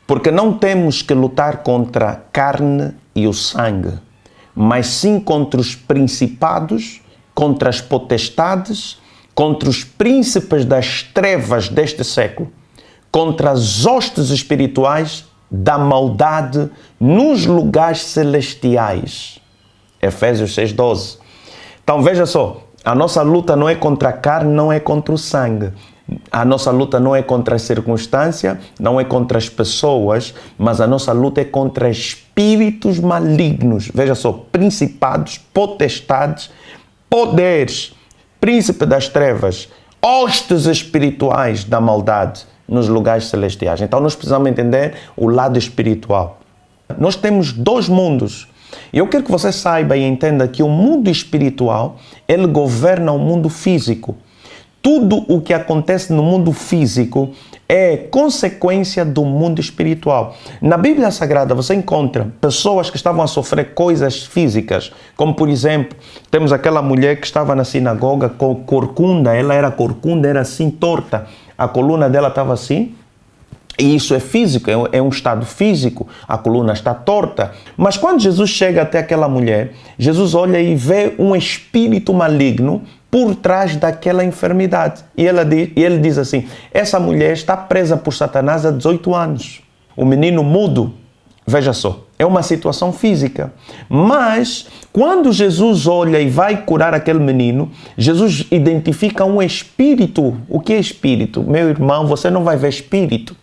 Porque não temos que lutar contra a carne e o sangue, mas sim contra os principados, contra as potestades, contra os príncipes das trevas deste século, contra as hostes espirituais da maldade nos lugares celestiais. Efésios 6:12. Então veja só, a nossa luta não é contra a carne, não é contra o sangue. A nossa luta não é contra a circunstância, não é contra as pessoas, mas a nossa luta é contra espíritos malignos. Veja só, principados, potestades, poderes, príncipe das trevas, hostes espirituais da maldade nos lugares celestiais. Então nós precisamos entender o lado espiritual. Nós temos dois mundos. E eu quero que você saiba e entenda que o mundo espiritual, ele governa o mundo físico. Tudo o que acontece no mundo físico é consequência do mundo espiritual. Na Bíblia Sagrada você encontra pessoas que estavam a sofrer coisas físicas, como por exemplo, temos aquela mulher que estava na sinagoga com corcunda, ela era corcunda, era assim torta, a coluna dela estava assim. E isso é físico, é um estado físico, a coluna está torta. Mas quando Jesus chega até aquela mulher, Jesus olha e vê um espírito maligno por trás daquela enfermidade. E ele diz assim, essa mulher está presa por Satanás há 18 anos. O menino mudo, veja só, é uma situação física. Mas quando Jesus olha e vai curar aquele menino, Jesus identifica um espírito. O que é espírito? Meu irmão, você não vai ver espírito,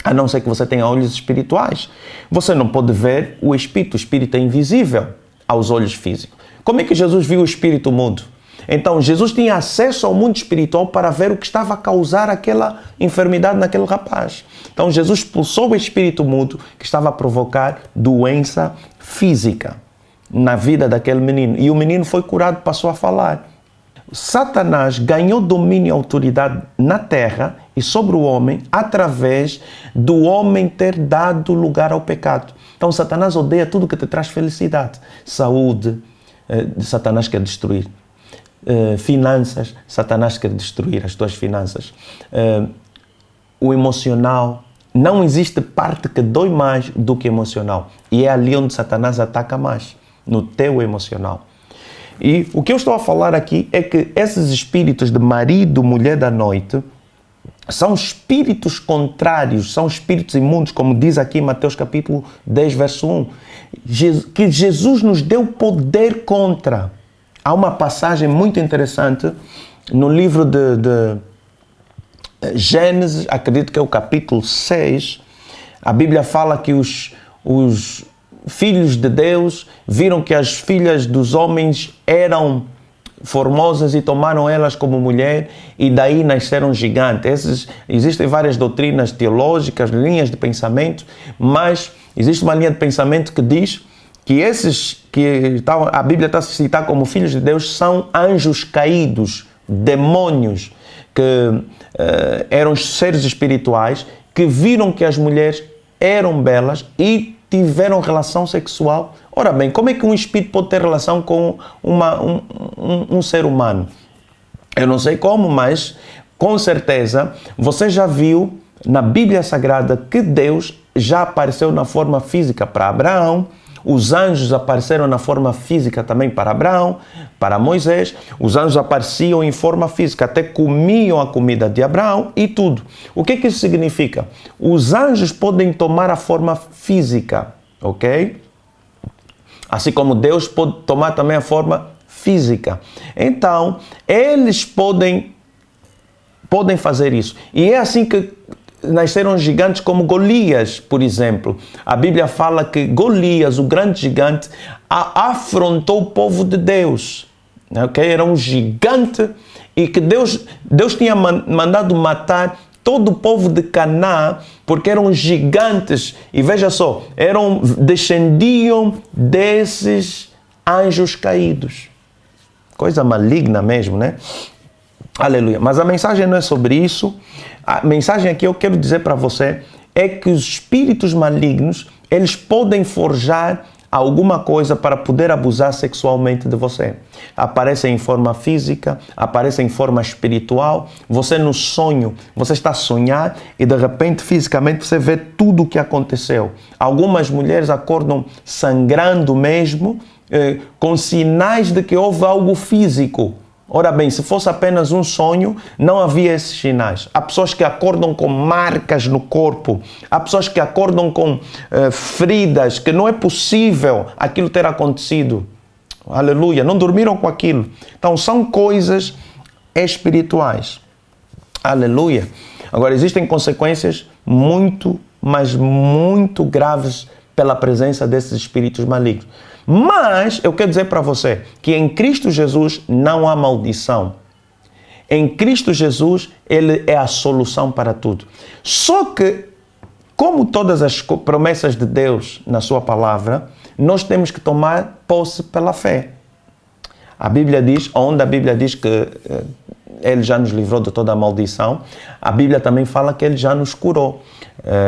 a não ser que você tenha olhos espirituais. Você não pode ver o espírito é invisível aos olhos físicos. Como é que Jesus viu o espírito mudo? Então, Jesus tinha acesso ao mundo espiritual para ver o que estava a causar aquela enfermidade naquele rapaz. Então, Jesus expulsou o espírito mudo que estava a provocar doença física na vida daquele menino. E o menino foi curado, passou a falar. Satanás ganhou domínio e autoridade na terra e sobre o homem através do homem ter dado lugar ao pecado. Então, Satanás odeia tudo que te traz felicidade. Saúde, Satanás quer destruir. Finanças, Satanás quer destruir as tuas finanças. O emocional, não existe parte que dói mais do que emocional. E é ali onde Satanás ataca mais, no teu emocional. E o que eu estou a falar aqui é que esses espíritos de marido, mulher da noite, são espíritos contrários, são espíritos imundos, como diz aqui em Mateus capítulo 10, verso 1, que Jesus nos deu poder contra. Há uma passagem muito interessante no livro de Gênesis, acredito que é o capítulo 6, a Bíblia fala que os filhos de Deus viram que as filhas dos homens eram formosas e tomaram elas como mulher e daí nasceram gigantes. Existem várias doutrinas teológicas, linhas de pensamento, mas existe uma linha de pensamento que diz que esses que a Bíblia está a citar como filhos de Deus são anjos caídos, demônios, que eram seres espirituais que viram que as mulheres eram belas e tiveram relação sexual. Ora bem, como é que um espírito pode ter relação com um ser humano? Eu não sei como, mas com certeza você já viu na Bíblia Sagrada que Deus já apareceu na forma física para Abraão, os anjos apareceram na forma física também para Abraão, para Moisés, os anjos apareciam em forma física, até comiam a comida de Abraão e tudo. O que é que isso significa? Os anjos podem tomar a forma física, ok? Assim como Deus pode tomar também a forma física. Então, eles podem fazer isso. E é assim que nasceram gigantes como Golias, por exemplo. A Bíblia fala que Golias, o grande gigante, afrontou o povo de Deus. Okay? Era um gigante e que Deus tinha mandado matar todo o povo de Canaã, porque eram gigantes. E veja só, descendiam desses anjos caídos. Coisa maligna mesmo, né? Aleluia. Mas a mensagem não é sobre isso. A mensagem aqui eu quero dizer para você é que os espíritos malignos, eles podem forjar alguma coisa para poder abusar sexualmente de você. Aparece em forma física, aparece em forma espiritual. Você no sonho, você está a sonhar e de repente fisicamente você vê tudo o que aconteceu. Algumas mulheres acordam sangrando mesmo, com sinais de que houve algo físico. Ora bem, se fosse apenas um sonho, não havia esses sinais. Há pessoas que acordam com marcas no corpo, há pessoas que acordam com feridas, que não é possível aquilo ter acontecido. Aleluia, não dormiram com aquilo. Então são coisas espirituais. Aleluia. Agora existem consequências muito, mas muito graves pela presença desses espíritos malignos. Mas eu quero dizer para você que em Cristo Jesus não há maldição. Em Cristo Jesus, Ele é a solução para tudo. Só que, como todas as promessas de Deus na sua palavra, nós temos que tomar posse pela fé. A Bíblia diz, onde a Bíblia diz que Ele já nos livrou de toda a maldição, a Bíblia também fala que Ele já nos curou.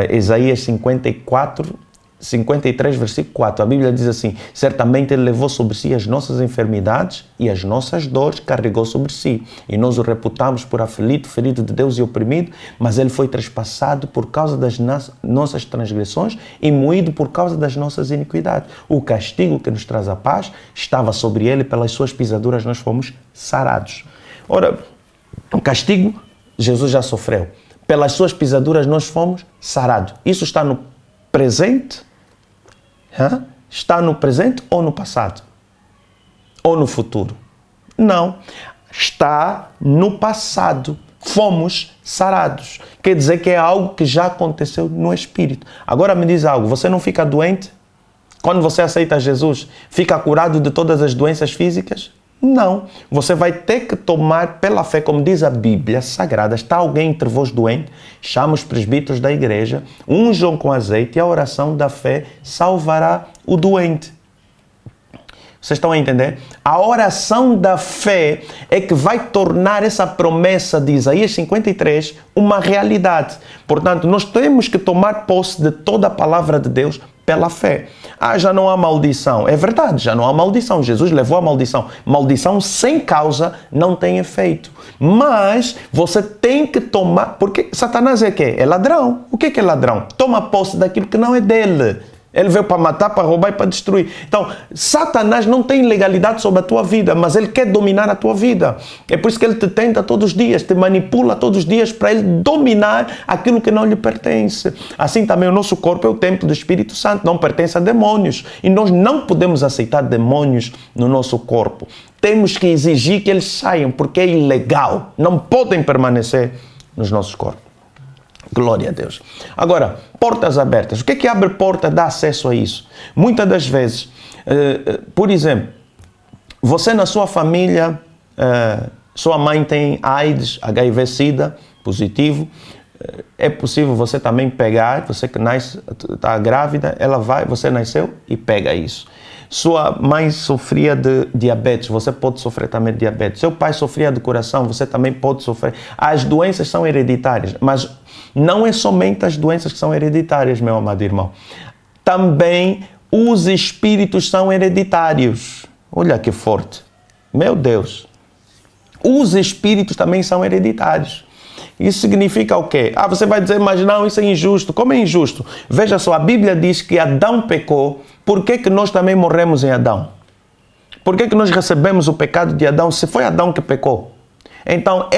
Isaías 53, versículo 4, a Bíblia diz assim: certamente Ele levou sobre si as nossas enfermidades e as nossas dores carregou sobre si. E nós o reputamos por aflito, ferido de Deus e oprimido, mas Ele foi trespassado por causa das nossas transgressões e moído por causa das nossas iniquidades. O castigo que nos traz a paz estava sobre Ele, pelas suas pisaduras nós fomos sarados. Ora, o castigo Jesus já sofreu. Pelas suas pisaduras nós fomos sarados. Isso está no presente? Está no presente ou no passado? Ou no futuro? Não. Está no passado. Fomos sarados. Quer dizer que é algo que já aconteceu no Espírito. Agora me diz algo, você não fica doente? Quando você aceita Jesus, fica curado de todas as doenças físicas? Não. Você vai ter que tomar pela fé, como diz a Bíblia Sagrada. Está alguém entre vós doente? Chama os presbíteros da igreja, unjam com azeite e a oração da fé salvará o doente. Vocês estão a entender? A oração da fé é que vai tornar essa promessa de Isaías 53 uma realidade. Portanto, nós temos que tomar posse de toda a palavra de Deus pela fé. Já não há maldição. É verdade, já não há maldição. Jesus levou a maldição. Maldição sem causa não tem efeito. Mas você tem que tomar... Porque Satanás é o quê? É ladrão. O que é ladrão? Toma posse daquilo que não é dele. Ele veio para matar, para roubar e para destruir. Então, Satanás não tem legalidade sobre a tua vida, mas ele quer dominar a tua vida. É por isso que ele te tenta todos os dias, te manipula todos os dias para ele dominar aquilo que não lhe pertence. Assim também o nosso corpo é o templo do Espírito Santo, não pertence a demônios. E nós não podemos aceitar demônios no nosso corpo. Temos que exigir que eles saiam, porque é ilegal. Não podem permanecer nos nossos corpos. Glória a Deus. Agora, portas abertas. O que é que abre porta, dá acesso a isso? Muitas das vezes, por exemplo, você na sua família, sua mãe tem AIDS, HIV-Sida, positivo, é possível você também pegar, você que nasce, está grávida, você nasceu e pega isso. Sua mãe sofria de diabetes, você pode sofrer também de diabetes. Seu pai sofria de coração, você também pode sofrer. As doenças são hereditárias, mas não é somente as doenças que são hereditárias, meu amado irmão. Também os espíritos são hereditários. Olha que forte. Meu Deus. Os espíritos também são hereditários. Isso significa o quê? Você vai dizer, mas não, isso é injusto. Como é injusto? Veja só, a Bíblia diz que Adão pecou. Por que nós também morremos em Adão? Por que nós recebemos o pecado de Adão se foi Adão que pecou? Então,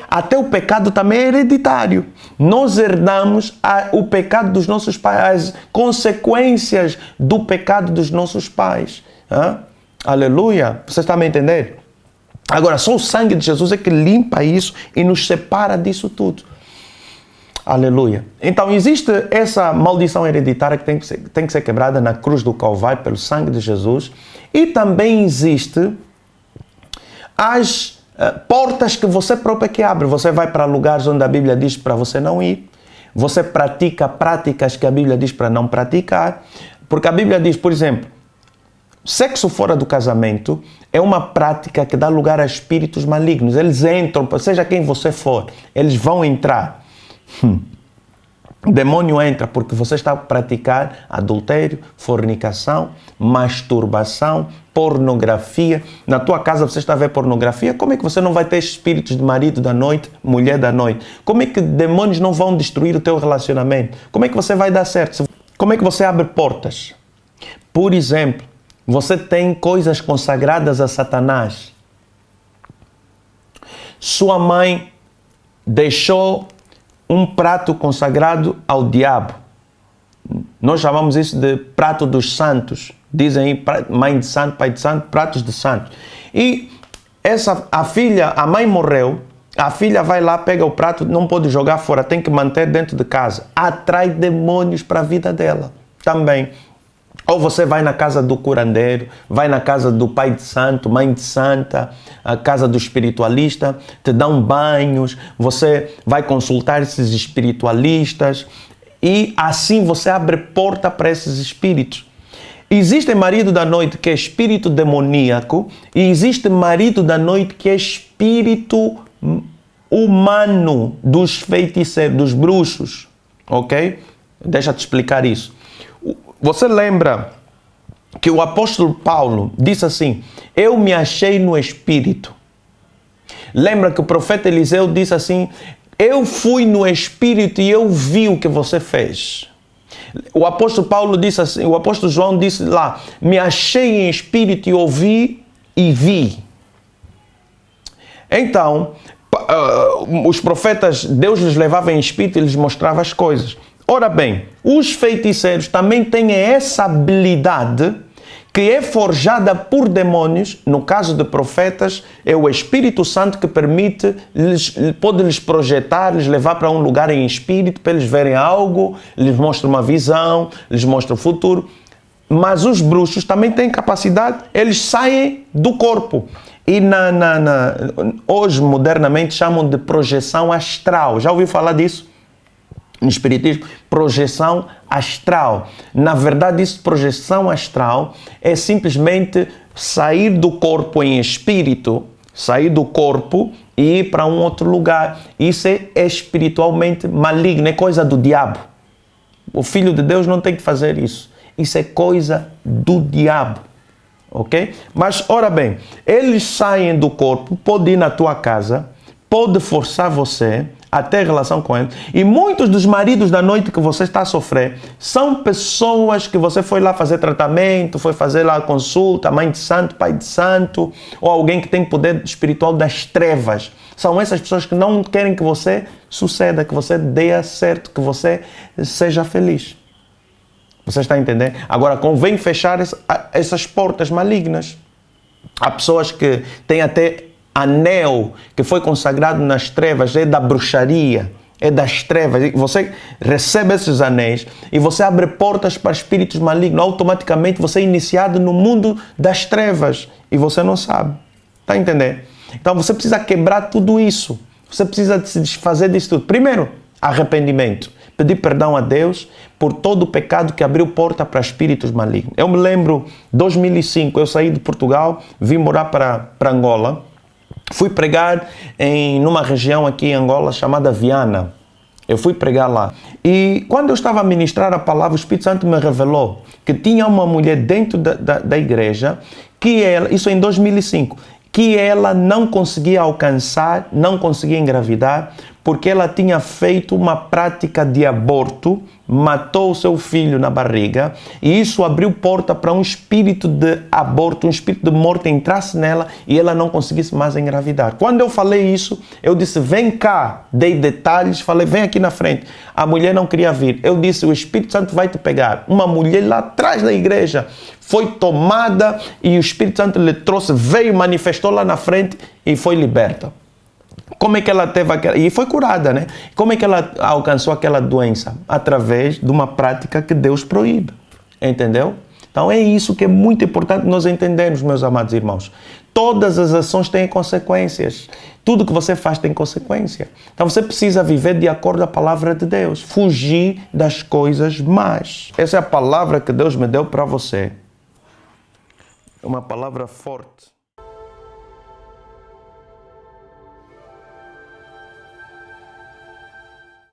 até o pecado também é hereditário. Nós herdamos o pecado dos nossos pais, as consequências do pecado dos nossos pais. Aleluia! Vocês estão me entendendo? Agora, só o sangue de Jesus é que limpa isso e nos separa disso tudo. Aleluia. Então, existe essa maldição hereditária que tem que ser quebrada na cruz do Calvário pelo sangue de Jesus. E também existe as portas que você próprio que abre. Você vai para lugares onde a Bíblia diz para você não ir. Você pratica práticas que a Bíblia diz para não praticar. Porque a Bíblia diz, por exemplo, sexo fora do casamento é uma prática que dá lugar a espíritos malignos. Eles entram, seja quem você for, eles vão entrar. demônio entra porque você está a praticar adultério, fornicação, masturbação, pornografia. Na tua casa você está a ver pornografia. Como é que você não vai ter espíritos de marido da noite, mulher da noite? Como é que demônios não vão destruir o teu relacionamento? Como é que você vai dar certo? Como é que você abre portas? Por exemplo, você tem coisas consagradas a Satanás. Sua mãe deixou um prato consagrado ao diabo. Nós chamamos isso de prato dos santos. Dizem aí, mãe de santo, pai de santo, pratos de santos. E a mãe morreu, a filha vai lá, pega o prato, não pode jogar fora, tem que manter dentro de casa. Atrai demônios para a vida dela também. Ou você vai na casa do curandeiro, vai na casa do pai de santo, mãe de santa, a casa do espiritualista, te dão banhos, você vai consultar esses espiritualistas e assim você abre porta para esses espíritos. Existe marido da noite que é espírito demoníaco e existe marido da noite que é espírito humano dos feiticeiros, dos bruxos, ok? Deixa eu te explicar isso. Você lembra que o apóstolo Paulo disse assim: eu me achei no Espírito. Lembra que o profeta Eliseu disse assim: eu fui no Espírito e eu vi o que você fez. O apóstolo Paulo disse assim, o apóstolo João disse lá: me achei em Espírito e ouvi e vi. Então, os profetas, Deus lhes levava em Espírito e lhes mostrava as coisas. Ora bem, os feiticeiros também têm essa habilidade que é forjada por demônios. No caso de profetas, é o Espírito Santo que pode lhes projetar, lhes levar para um lugar em espírito, para eles verem algo, lhes mostra uma visão, lhes mostra o futuro. Mas os bruxos também têm capacidade, eles saem do corpo. E hoje, modernamente, chamam de projeção astral. Já ouviu falar disso? No espiritismo, projeção astral. Na verdade, isso, projeção astral, é simplesmente sair do corpo em espírito, sair do corpo e ir para um outro lugar. Isso é espiritualmente maligno, é coisa do diabo. O Filho de Deus não tem que fazer isso. Isso é coisa do diabo, ok? Mas, ora bem, eles saem do corpo, pode ir na tua casa, pode forçar você a ter relação com ele. E muitos dos maridos da noite que você está a sofrer são pessoas que você foi lá fazer tratamento, foi fazer lá consulta, mãe de santo, pai de santo, ou alguém que tem poder espiritual das trevas. São essas pessoas que não querem que você suceda, que você dê certo, que você seja feliz. Você está entendendo? Agora, convém fechar essas portas malignas. Há pessoas que têm até anel que foi consagrado nas trevas, é da bruxaria, é das trevas. Você recebe esses anéis e você abre portas para espíritos malignos. Automaticamente você é iniciado no mundo das trevas e você não sabe. Está entendendo? Então você precisa quebrar tudo isso. Você precisa se desfazer disso tudo. Primeiro, arrependimento. Pedir perdão a Deus por todo o pecado que abriu porta para espíritos malignos. Eu me lembro, 2005, eu saí de Portugal, vim morar para Angola. Fui pregar numa região aqui em Angola chamada Viana. Eu fui pregar lá. E quando eu estava a ministrar a palavra, o Espírito Santo me revelou que tinha uma mulher dentro da igreja, que ela, isso em 2005, que ela não conseguia alcançar, não conseguia engravidar, porque ela tinha feito uma prática de aborto, matou o seu filho na barriga, e isso abriu porta para um espírito de aborto, um espírito de morte entrasse nela e ela não conseguisse mais engravidar. Quando eu falei isso, eu disse: vem cá, dei detalhes, falei: vem aqui na frente. A mulher não queria vir. Eu disse: o Espírito Santo vai te pegar. Uma mulher lá atrás da igreja foi tomada e o Espírito Santo lhe trouxe, veio, manifestou lá na frente e foi liberta. Como é que ela teve aquela... E foi curada, né? Como é que ela alcançou aquela doença? Através de uma prática que Deus proíbe. Entendeu? Então é isso que é muito importante nós entendermos, meus amados irmãos. Todas as ações têm consequências. Tudo que você faz tem consequência. Então você precisa viver de acordo com a palavra de Deus. Fugir das coisas más. Essa é a palavra que Deus me deu para você. É uma palavra forte.